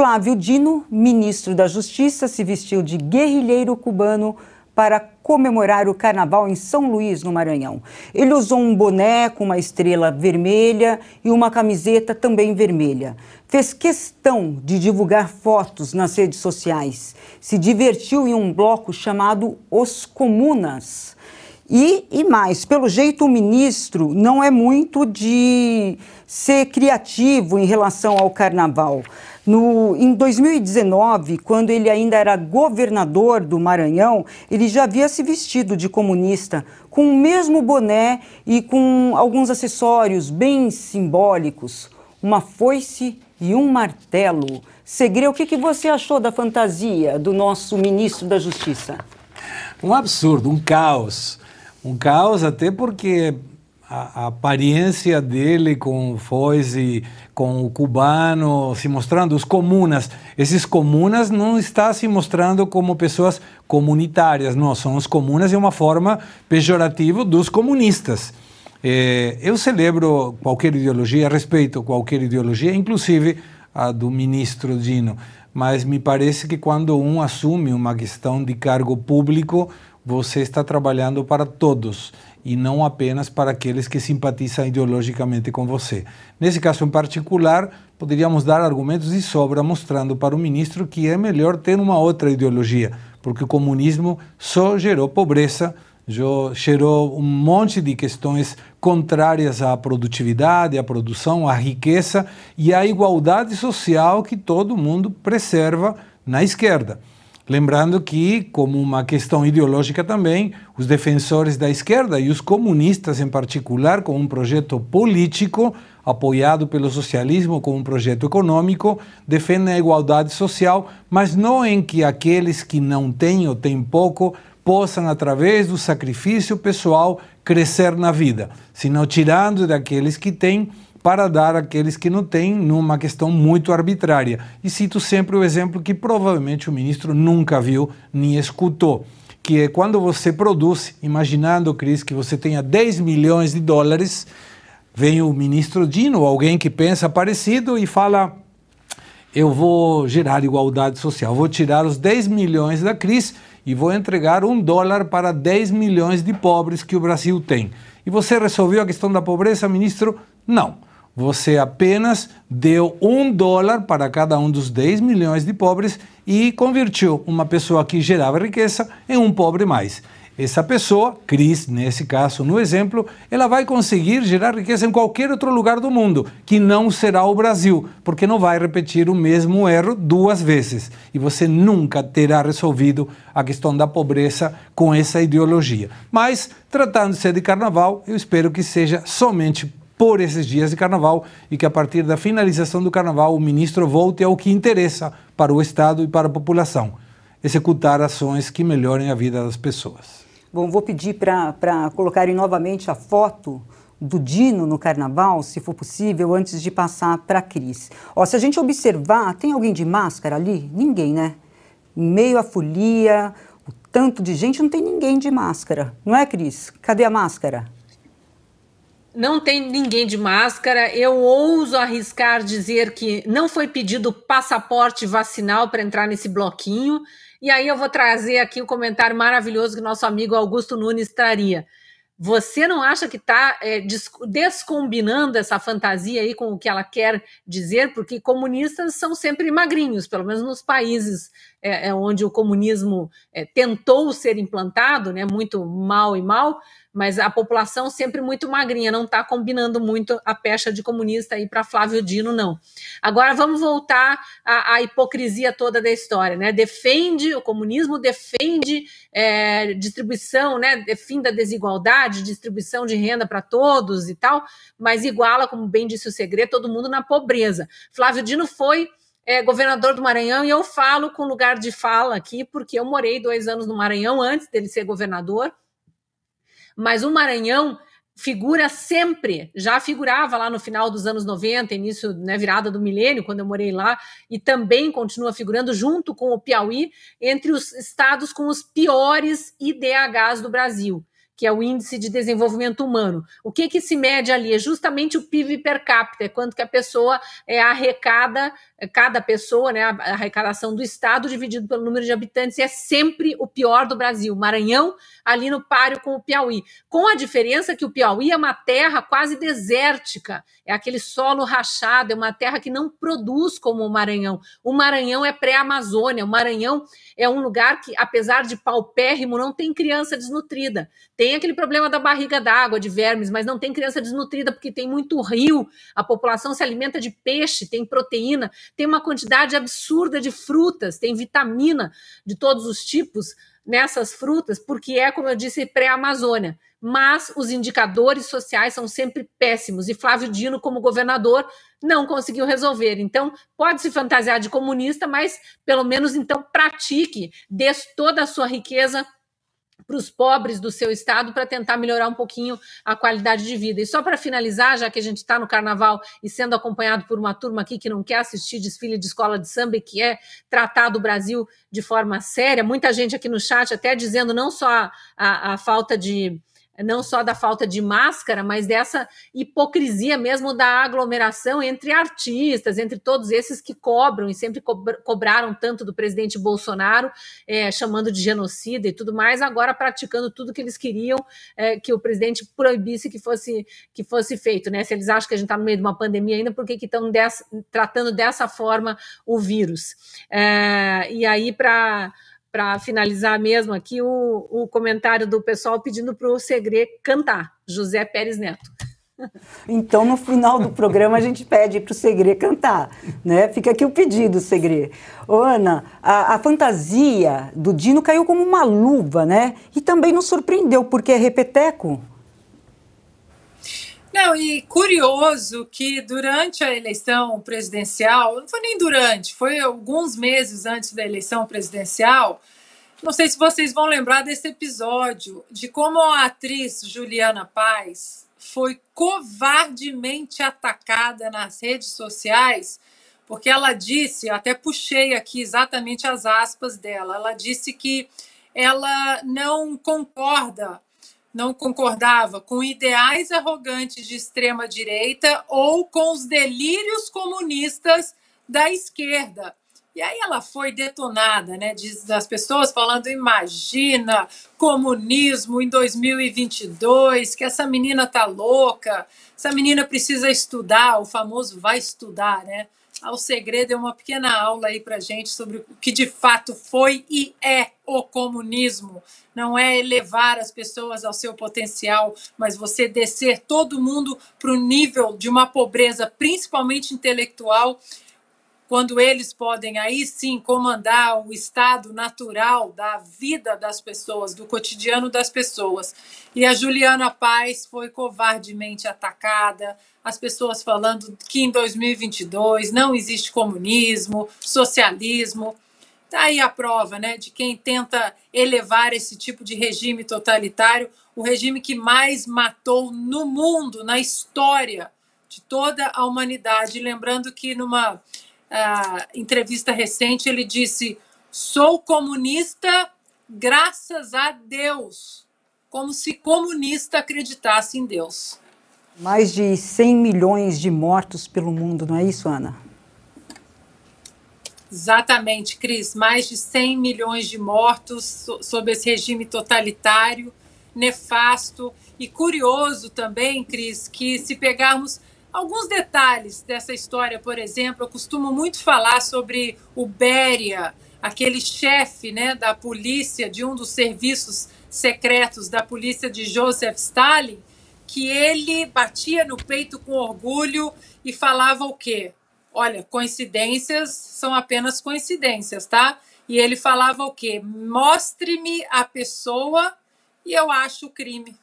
Flávio Dino, ministro da Justiça, se vestiu de guerrilheiro cubano para comemorar o carnaval em São Luís, no Maranhão. Ele usou um boné com uma estrela vermelha e uma camiseta também vermelha. Fez questão de divulgar fotos nas redes sociais. Se divertiu em um bloco chamado Os Comunas. E mais, pelo jeito o ministro não é muito de ser criativo em relação ao carnaval. Em 2019, quando ele ainda era governador do Maranhão, ele já havia se vestido de comunista, com o mesmo boné e com alguns acessórios bem simbólicos, uma foice e um martelo. Segre, o que você achou da fantasia do nosso ministro da Justiça? Um absurdo, um caos. Um caos até porque a aparência dele com foice, com o cubano, se mostrando os comunas. Esses comunas não estão se mostrando como pessoas comunitárias, não, são os comunas, é uma forma pejorativa dos comunistas. Eu celebro qualquer ideologia, respeito qualquer ideologia, inclusive a do ministro Dino, mas me parece que quando um assume uma questão de cargo público, você está trabalhando para todos e não apenas para aqueles que simpatizam ideologicamente com você. Nesse caso em particular, poderíamos dar argumentos de sobra mostrando para o ministro que é melhor ter uma outra ideologia, porque o comunismo só gerou pobreza, gerou um monte de questões contrárias à produtividade, à produção, à riqueza e à igualdade social que todo mundo preserva na esquerda. Lembrando que, como uma questão ideológica também, os defensores da esquerda e os comunistas em particular, com um projeto político apoiado pelo socialismo, com um projeto econômico, defendem a igualdade social, mas não em que aqueles que não têm ou têm pouco possam, através do sacrifício pessoal, crescer na vida, senão tirando daqueles que têm para dar àqueles que não têm, numa questão muito arbitrária. E cito sempre o exemplo que provavelmente o ministro nunca viu nem escutou, que é quando você produz, imaginando, Cris, que você tenha 10 milhões de dólares, vem o ministro Dino, alguém que pensa parecido e fala: eu vou gerar igualdade social, vou tirar os 10 milhões da Cris e vou entregar $1 para 10 milhões de pobres que o Brasil tem. E você resolveu a questão da pobreza, ministro? Não. Você apenas deu $1 para cada um dos 10 milhões de pobres e convertiu uma pessoa que gerava riqueza em um pobre mais. Essa pessoa, Cris, nesse caso, no exemplo, ela vai conseguir gerar riqueza em qualquer outro lugar do mundo, que não será o Brasil, porque não vai repetir o mesmo erro 2 vezes. E você nunca terá resolvido a questão da pobreza com essa ideologia. Mas, tratando-se de carnaval, eu espero que seja somente por esses dias de carnaval e que a partir da finalização do carnaval o ministro volte ao que interessa para o Estado e para a população, executar ações que melhorem a vida das pessoas. Bom, vou pedir para colocarem novamente a foto do Dino no carnaval, se for possível, antes de passar para a Cris. Se a gente observar, tem alguém de máscara ali? Ninguém, né? Em meio à folia, o tanto de gente, não tem ninguém de máscara. Não é, Cris? Cadê a máscara? Não tem ninguém de máscara. Eu ouso arriscar dizer que não foi pedido passaporte vacinal para entrar nesse bloquinho. E aí eu vou trazer aqui o comentário maravilhoso que nosso amigo Augusto Nunes traria. Você não acha que está descombinando essa fantasia aí com o que ela quer dizer? Porque comunistas são sempre magrinhos, pelo menos nos países onde o comunismo tentou ser implantado, né, muito mal e mal, mas a população sempre muito magrinha, não está combinando muito a pecha de comunista aí para Flávio Dino, não. Agora vamos voltar à hipocrisia toda da história, né? O comunismo defende distribuição, né? Fim da desigualdade, distribuição de renda para todos e tal, mas iguala, como bem disse o Segredo, todo mundo na pobreza. Flávio Dino foi governador do Maranhão e eu falo com lugar de fala aqui, porque eu morei 2 anos no Maranhão antes dele ser governador. Mas o Maranhão figura sempre, já figurava lá no final dos anos 90, início, né, virada do milênio, quando eu morei lá, e também continua figurando junto com o Piauí, entre os estados com os piores IDHs do Brasil, que é o Índice de Desenvolvimento Humano. O que se mede ali? É justamente o PIB per capita, é quanto que a pessoa arrecada, cada pessoa, né, a arrecadação do Estado dividido pelo número de habitantes, é sempre o pior do Brasil. Maranhão, ali no páreo com o Piauí. Com a diferença que o Piauí é uma terra quase desértica, é aquele solo rachado, é uma terra que não produz como o Maranhão. O Maranhão é pré-Amazônia, o Maranhão é um lugar que, apesar de paupérrimo, não tem criança desnutrida. Tem aquele problema da barriga d'água, de vermes, mas não tem criança desnutrida porque tem muito rio, a população se alimenta de peixe, tem proteína, tem uma quantidade absurda de frutas, tem vitamina de todos os tipos nessas frutas, porque é, como eu disse, pré-Amazônia. Mas os indicadores sociais são sempre péssimos, e Flávio Dino, como governador, não conseguiu resolver. Então, pode se fantasiar de comunista, mas pelo menos então pratique, dê toda a sua riqueza para os pobres do seu estado para tentar melhorar um pouquinho a qualidade de vida. E só para finalizar, já que a gente está no carnaval e sendo acompanhado por uma turma aqui que não quer assistir desfile de escola de samba e que é tratado o Brasil de forma séria, muita gente aqui no chat até dizendo não só a falta de... não só da falta de máscara, mas dessa hipocrisia mesmo da aglomeração entre artistas, entre todos esses que cobram e sempre cobraram tanto do presidente Bolsonaro, chamando de genocida e tudo mais, agora praticando tudo que eles queriam que o presidente proibisse que fosse feito, né? Se eles acham que a gente está no meio de uma pandemia ainda, por que estão tratando dessa forma o vírus? E aí, para finalizar mesmo aqui, o comentário do pessoal pedindo para o Segré cantar, José Pérez Neto. Então, no final do programa, a gente pede para o Segré cantar, né? Fica aqui o pedido, Segré. Ô, Ana, a fantasia do Dino caiu como uma luva, né? E também nos surpreendeu, porque é repeteco. Não, e curioso que durante a eleição presidencial, não foi nem durante, foi alguns meses antes da eleição presidencial, não sei se vocês vão lembrar desse episódio, de como a atriz Juliana Paes foi covardemente atacada nas redes sociais, porque ela disse, até puxei aqui exatamente as aspas dela, ela disse que ela não concordava com ideais arrogantes de extrema-direita ou com os delírios comunistas da esquerda. E aí ela foi detonada, né, das pessoas falando, imagina, comunismo em 2022, que essa menina tá louca, essa menina precisa estudar, o famoso vai estudar, né? O Segré deu uma pequena aula aí para a gente sobre o que de fato foi e é o comunismo. Não é elevar as pessoas ao seu potencial, mas você descer todo mundo para o nível de uma pobreza, principalmente intelectual, quando eles podem aí sim comandar o estado natural da vida das pessoas, do cotidiano das pessoas. E a Juliana Paes foi covardemente atacada, as pessoas falando que em 2022 não existe comunismo, socialismo. Está aí a prova, né, de quem tenta elevar esse tipo de regime totalitário, o regime que mais matou no mundo, na história de toda a humanidade. Lembrando que numa entrevista recente ele disse: sou comunista graças a Deus, como se comunista acreditasse em Deus. Mais de 100 milhões de mortos pelo mundo, não é isso, Ana? Exatamente, Cris. Mais de 100 milhões de mortos sob esse regime totalitário, nefasto. E curioso também, Cris, que se pegarmos alguns detalhes dessa história, por exemplo, eu costumo muito falar sobre o Beria, aquele chefe, né, da polícia, de um dos serviços secretos da polícia de Joseph Stalin, que ele batia no peito com orgulho e falava o quê? Olha, coincidências são apenas coincidências, tá? E ele falava o quê? Mostre-me a pessoa e eu acho o crime.